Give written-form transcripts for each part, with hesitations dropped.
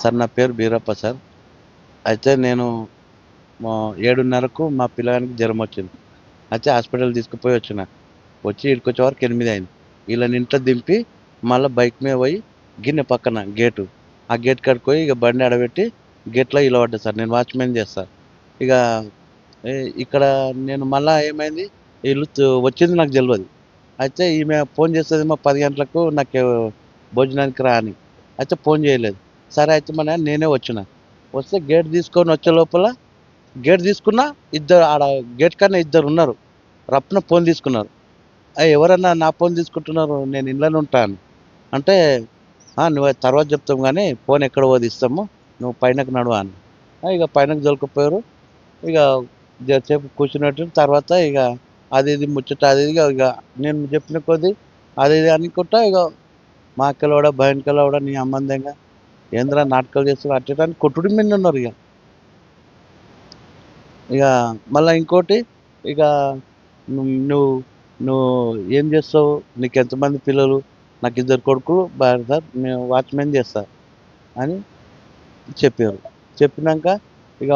Sir నా పేరు Beerappa sir. అయితే నేను 7:30కు మా పిల్లగానికి జ్వరం వచ్చింది. అయితే హాస్పిటల్ తీసుకుపోయి వచ్చిన. వచ్చి ఈడికొచ్చే వరకు 8 అయింది. వీళ్ళని ఇంట్లో దింపి మళ్ళా బైక్ మీద పోయి గిన్నె పక్కన గేటు. ఆ గేట్ కాడికి పోయి ఇక బండి ఆడబెట్టి గేట్‌లో నిలబడ్డా సార్. నేను వాచ్‌మెన్ చేస్తా. ఇక ఇక్కడ నేను మళ్ళా ఏమైంది వీళ్ళు వచ్చింది నాకు తెలవదు. అయితే ఈమె ఫోన్ చేస్తదేమో 10 గంటలకు నాకు భోజనానికి రా అని. అయితే ఫోన్ చేయలేదు. సరే అయితే నేనే వచ్చిన. వస్తే గేట్ తీసుకొని వచ్చే లోపల గేట్ తీసుకున్నా ఇద్దరు ఆడ గేట్ కాడనే ఇద్దరున్నారు. రప్పున ఫోన్ తీసుకున్నారు. ఎవరన్నా నా ఫోన్ తీసుకుంటున్నారు నేను ఇంట్లోనే ఉంటాను. అంటే నువ్వు తర్వాత చెప్తాం కానీ ఫోన్ ఎక్కడ పోదు ఇస్తాము. నువ్వు పైనకి నడువు అని. ఇక పైనకి దొరికిపోయారు. ఇక జరసేపు కూర్చున్నట్టు తర్వాత ఇక అది ఇది ముచ్చట అది ఇది ఇక నేను చెప్పిన కొద్దీ అది ఇది అనుకుంటా ఇక మా అక్కలోడ భయనకలోడ నీ అమ్మందంగా ఏంద్రా నాటకాలు చేస్తున్నారు అట్ట అని కొట్టుడి మీద ఉన్నారు ఇక. ఇక మళ్ళీ ఇంకోటి ఇక నువ్వు నువ్వు ఏం చేస్తావు, నీకు ఎంతమంది పిల్లలు, నాకు 2 కొడుకులు భార్య సార్, నేను వాచ్మెన్ చేస్తా అని చెప్పారు. చెప్పినాక ఇక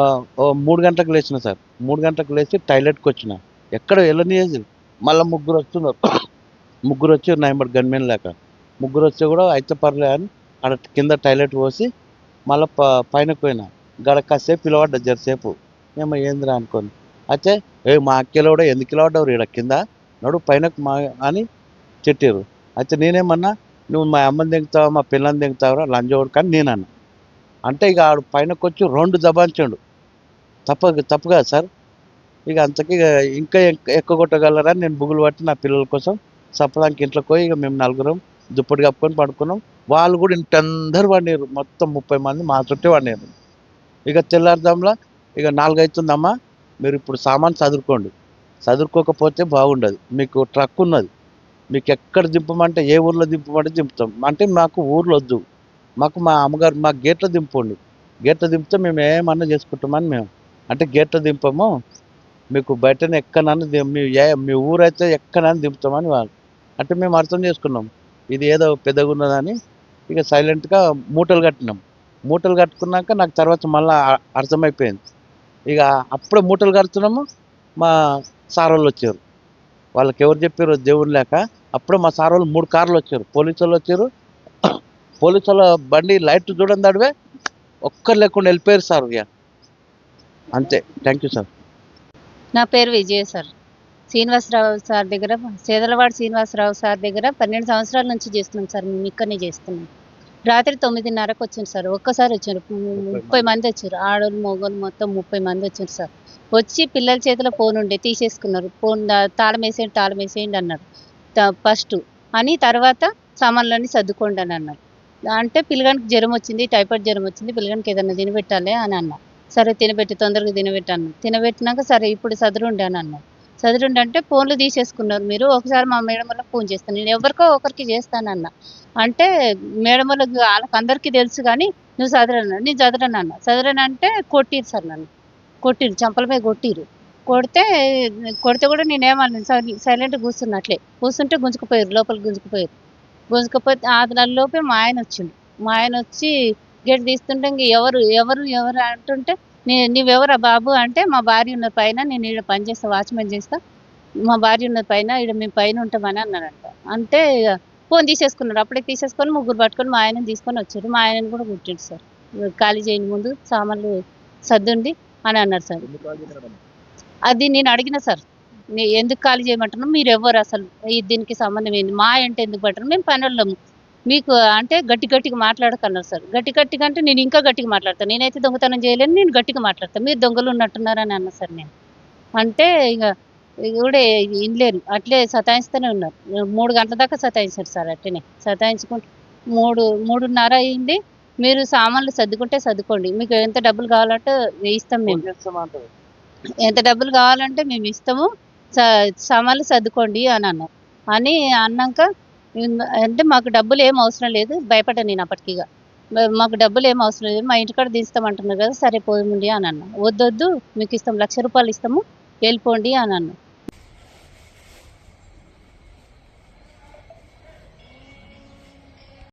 3 గంటలకు లేచిన సార్. 3 గంటలకు లేచి టాయిలెట్కి వచ్చిన. ఎక్కడ వెళ్ళనియదు. మళ్ళీ ముగ్గురు వస్తున్నారు. ముగ్గురు వచ్చి నైంబర్ గన్మెన్ లేక ముగ్గురు వస్తే కూడా అయితే పర్లే అని ఆడ కింద టాయిలెట్ పోసి మళ్ళీ పైనకి పోయినా. గడ కాసేపు పిలవడ్డా జరసేపు. ఏమో ఏందిరా అనుకోని. అయితే మా అక్కలో కూడా ఎందుకు పిలవడ్డావు ఈడ కింద నడు పైనకు మా అని తిట్టారు. అయితే నేనేమన్నా నువ్వు మా అమ్మని దింగుతావా మా పిల్లని దింగుతావరా లంజోడు కానీ నేనన్నా. అంటే ఇక ఆడు పైనకి వచ్చి 2 దబాయించాడు. తప్పు కదా సార్. ఇక అంతకి ఇంకా ఎక్కగొట్టగలరని నేను బుగులు పట్టి నా పిల్లల కోసం సప్పదానికి ఇంట్లోకి పోయి ఇక మేము నలుగురం దుప్పటి కప్పుకొని పడుకున్నాం. వాళ్ళు కూడా ఇంటందరూ పండారు. మొత్తం 30 మంది మా చుట్టే పండారు. ఇక తెల్లారుజామున ఇక 4 అవుతుందమ్మా, మీరు ఇప్పుడు సామాన్ చదువుకోండి. చదువుకోకపోతే బాగుండదు. మీకు ట్రక్ ఉన్నది, మీకు ఎక్కడ దింపమంటే ఏ ఊర్లో దింపమంటే దింపుతాం. అంటే మాకు ఊర్లో వద్దు, మాకు మా అమ్మగారు మా గేట్లో దింపండి. గేట్లో దింపితే మేము ఏమన్నా చేసుకుంటామని మేము. అంటే గేట్లో దింపము, మీకు బయటనే ఎక్కడన్నా మీ ఊరైతే ఎక్కడన్నా దింపుతామని వాళ్ళు. అంటే మేము అర్థం చేసుకున్నాం ఇది ఏదో పెద్దగా ఉన్నదని. ఇక సైలెంట్గా మూటలు కట్టినాం. మూటలు కట్టుకున్నాక నాకు తర్వాత మళ్ళీ అర్థమైపోయింది. ఇక అప్పుడే మూటలు కడుతున్నాము, మా సార్ వాళ్ళు వచ్చారు. వాళ్ళకి ఎవరు చెప్పారు దేవుడు లేక. అప్పుడే మా సార్ వాళ్ళు 3 కార్లు వచ్చారు, పోలీసు వాళ్ళు వచ్చారు. పోలీసు వాళ్ళ బండి లైట్ చూడండి అడివే ఒక్కరు లేకుండా వెళ్ళిపోయారు సార్. ఇక అంతే. Thank you sir. నా పేరు విజయ సార్. శ్రీనివాసరావు సార్ దగ్గర, సేదలవాడ శ్రీనివాసరావు సార్ దగ్గర 12 సంవత్సరాల నుంచి చేస్తున్నాం సార్. మేము ఇక్కడనే చేస్తున్నాం. రాత్రి 9:30కు వచ్చింది సార్. ఒక్కసారి వచ్చారు. 30 మంది వచ్చారు. ఆడోళ్ళు మగోళ్ళు మొత్తం 30 మంది వచ్చారు సార్. వచ్చి పిల్లల చేతిలో ఫోన్ ఉండే తీసేసుకున్నారు. ఫోన్ తాళం వేసేయండి అన్నారు ఫస్ట్ అని. తర్వాత సామాన్లన్నీ సర్దుకోండి అని అన్నారు. అంటే పిల్లగానికి జ్వరం వచ్చింది, టైఫాయిడ్ జ్వరం వచ్చింది, పిల్లగానికి ఏదైనా తినబెట్టాలి అని అన్నారు. సరే తినబెట్టి తొందరగా తినబెట్టాను. తినబెట్టినాక సరే ఇప్పుడు సదురుండి అని అన్నారు. సదురుండి అంటే ఫోన్లు తీసేసుకున్నారు. మీరు ఒకసారి మా మేడం వాళ్ళకి ఫోన్ చేస్తాను, నేను ఎవరికో ఒకరికి చేస్తానన్న. అంటే మేడం వాళ్ళకి వాళ్ళకి అందరికీ తెలుసు కానీ నువ్వు చదరన్నా, నేను చదరనన్నా. చదరనంటే కొట్టిరు సార్, నన్ను కొట్టిరు, చంపల మీద కొడితే కూడా నేనేమన్నాను, సైలెంట్గా కూర్చున్నట్లే కూర్చుంటే గుంజుకుపోయారు, లోపలికి గుంజుకపోతే లోపే మా ఆయన వచ్చిండు. మా ఆయన వచ్చి గేట్ తీస్తుంటే ఇంక ఎవరు అంటుంటే నీవెవరా బాబు అంటే, మా భార్య ఉన్న పైన, నేను ఈడ పని చేస్తా, వాచ్మెన్ చేస్తా, మా భార్య ఉన్న పైన, ఈడ మేము పైన ఉంటామని అన్నారంట. అంటే ఫోన్ తీసేసుకున్నారు. అప్పుడే తీసేసుకొని ముగ్గురు పట్టుకొని మా ఆయనని తీసుకొని వచ్చారు. మా ఆయనని కూడా కొట్టిండు సార్. ఖాళీ చేయని ముందు సామాన్లు సర్దుండి అని అన్నారు సార్. అది నేను అడిగిన సార్, ఎందుకు ఖాళీ చేయమంటున్నాం, మీరు ఎవరు అసలు, దీనికి సంబంధం ఏంది, మా అంటే ఎందుకు పట్టరు, మేము పని వాళ్ళము మీకు అంటే గట్టిగా మాట్లాడకన్నారు సార్. గట్టిగా అంటే నేను ఇంకా గట్టిగా మాట్లాడతాను, నేనైతే దొంగతనం చేయలేను, నేను గట్టిగా మాట్లాడతాను, మీరు దొంగలు ఉన్నట్టున్నారని అన్న సార్. నేను అంటే ఇక కూడా ఇనలేరు, అట్లే సతాయిస్తూనే ఉన్నారు. 3 గంటల దాకా సతాయించారు సార్. అట్లనే సతాయించుకుంటూ 3:30 అయింది. మీరు సామాన్లు సర్దుకుంటే సర్దుకోండి, మీకు ఎంత డబ్బులు కావాలంటే ఇస్తాం, మేము ఎంత డబ్బులు కావాలంటే మేము ఇస్తాము, సామాన్లు సర్దుకోండి అని అన్నారు. అని అన్నాక అంటే మాకు డబ్బులు ఏం అవసరం లేదు, భయపడ్డా నేను అప్పటికిగా. మాకు డబ్బులు ఏం అవసరం లేదు, మా ఇంటికాడ దించుతామంటున్నారు కదా, సరే పోయండి అని అన్నా. వద్దొద్దు మీకు ఇస్తాం, 1,00,000 రూపాయలు ఇస్తాము, వెళ్ళిపోండి అని అన్నా.